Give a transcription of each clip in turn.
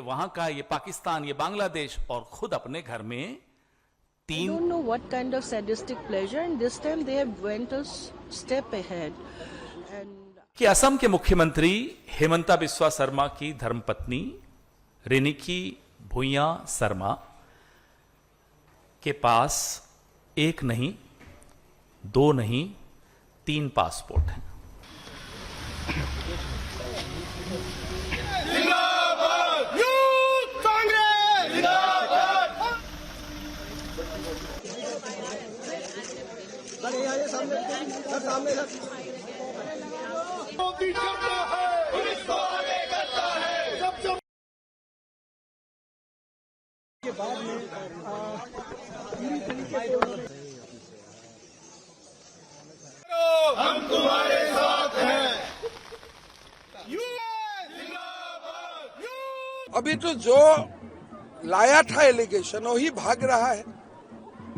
ये वहां का, ये पाकिस्तान, ये बांग्लादेश, और खुद अपने घर में I don't know what kind of sadistic pleasure, and this time they have went a step ahead. And कि असम के मुख्यमंत्री हेमंता बिस्वा शर्मा की धर्मपत्नी रिनिकी भुइयां शर्मा के पास एक नहीं, दो नहीं, 3 पासपोर्ट हैं। हम तुम्हारे साथ हैं। अभी तो जो लाया था एलिगेशन वही भाग रहा है।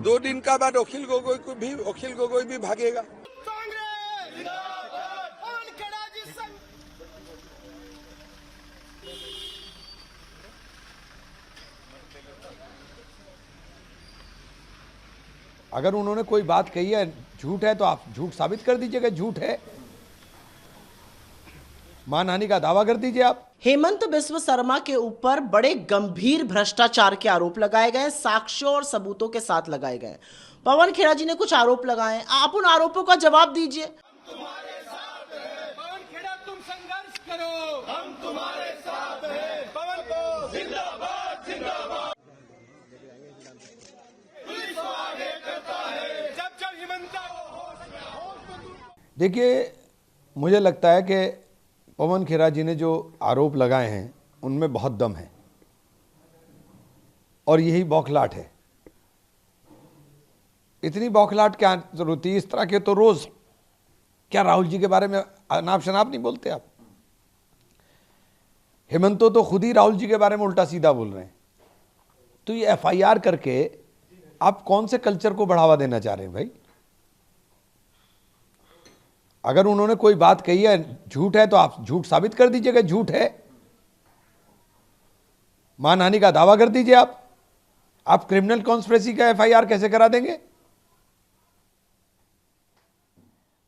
2 दिन का बाद अखिल गोगोई भी भागेगा। अगर उन्होंने कोई बात कही है झूठ है तो आप झूठ साबित कर दीजिएगा, झूठ है, मानहानि का दावा कर दीजिए आप। हेमंत बिस्वा शर्मा के ऊपर बड़े गंभीर भ्रष्टाचार के आरोप लगाए गए, साक्ष्यों और सबूतों के साथ लगाए गए। पवन खेड़ा जी ने कुछ आरोप लगाए, आप उन आरोपों का जवाब दीजिए। तुम्हारे साथ हैं। पवन खेड़ा, तुम संघर्ष करो, हम तुम्हारे साथ हैं। पवन को जिंदाबाद जिंदाबाद। पुलिस को आगे करता है जब हिमंता। देखिए, मुझे लगता है कि पवन खेड़ा जी ने जो आरोप लगाए हैं उनमें बहुत दम है और यही बौखलाहट है। इतनी बौखलाहट क्या जरूरत थी? इस तरह के तो रोज, क्या राहुल जी के बारे में अनाप शनाप नहीं बोलते आप? हेमंतो तो खुद ही राहुल जी के बारे में उल्टा सीधा बोल रहे हैं। तो ये एफआईआर करके आप कौन से कल्चर को बढ़ावा देना चाह रहे हैं भाई? अगर उन्होंने कोई बात कही है झूठ है तो आप झूठ साबित कर दीजिएगा, झूठ है, मानहानि का दावा कर दीजिए आप। क्रिमिनल कॉन्स्पिरेसी का एफआईआर कैसे करा देंगे?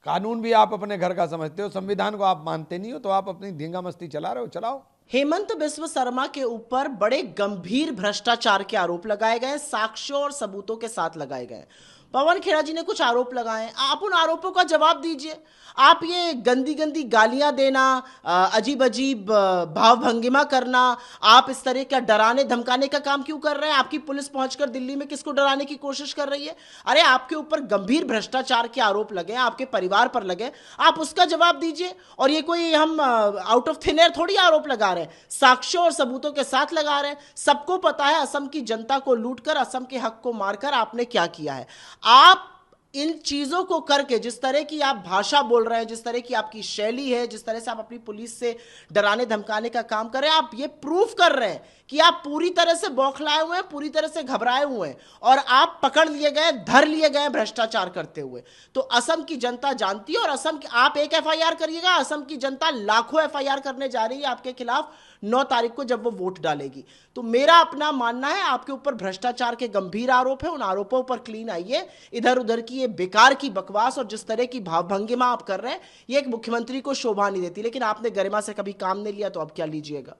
कानून भी आप अपने घर का समझते हो, संविधान को आप मानते नहीं हो, तो आप अपनी धींगा मस्ती चला रहे हो, चलाओ। हेमंत बिस्वा शर्मा के ऊपर बड़े गंभीर भ्रष्टाचार के आरोप लगाए गए, साक्ष्यों और सबूतों के साथ लगाए गए। पवन खेड़ा जी ने कुछ आरोप लगाए, आप उन आरोपों का जवाब दीजिए। आप ये गंदी गंदी गालियां देना, अजीब अजीब भाव भंगिमा करना, आप इस तरह का डराने धमकाने का काम क्यों कर रहे हैं? आपकी पुलिस पहुंचकर दिल्ली में किसको डराने की कोशिश कर रही है? अरे आपके ऊपर गंभीर भ्रष्टाचार के आरोप लगे, आपके परिवार पर लगे, आप उसका जवाब दीजिए। और ये कोई हम आउट ऑफ थिन एयर थोड़ी आरोप लगा रहे हैं, साक्ष्यों और सबूतों के साथ लगा रहे हैं। सबको पता है असम की जनता को लूटकर, असम के हक को मारकर आपने क्या किया है। आप इन चीजों को करके, जिस तरह की आप भाषा बोल रहे हैं, जिस तरह की आपकी शैली है, जिस तरह से आप अपनी पुलिस से डराने धमकाने का काम कर रहे हैं, आप ये प्रूफ कर रहे हैं कि आप पूरी तरह से बौखलाए हुए हैं, पूरी तरह से घबराए हुए हैं और आप पकड़ लिए गए, धर लिए गए भ्रष्टाचार करते हुए। तो असम की जनता जानती है, और असम की, आप एक एफआईआर करिएगा, असम की जनता लाखों एफआईआर करने जा रही है आपके खिलाफ 9 तारीख को, जब वो वोट डालेगी। तो मेरा अपना मानना है, आपके ऊपर भ्रष्टाचार के गंभीर आरोप है, उन आरोपों पर क्लीन आइए। इधर उधर की ये बेकार की बकवास और जिस तरह की भावभंगिमा आप कर रहे हैं, ये एक मुख्यमंत्री को शोभा नहीं देती। लेकिन आपने गरिमा से कभी काम नहीं लिया, तो अब क्या लीजिएगा?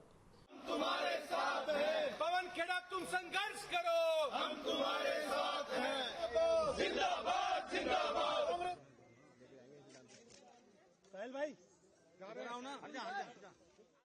तुम्हारे साथ हैं। पवन खेड़ा, तुम संघर्ष करो, हम तुम्हारे साथ हैं। जिंदाबाद जिंदाबाद। साहिल भाई, ना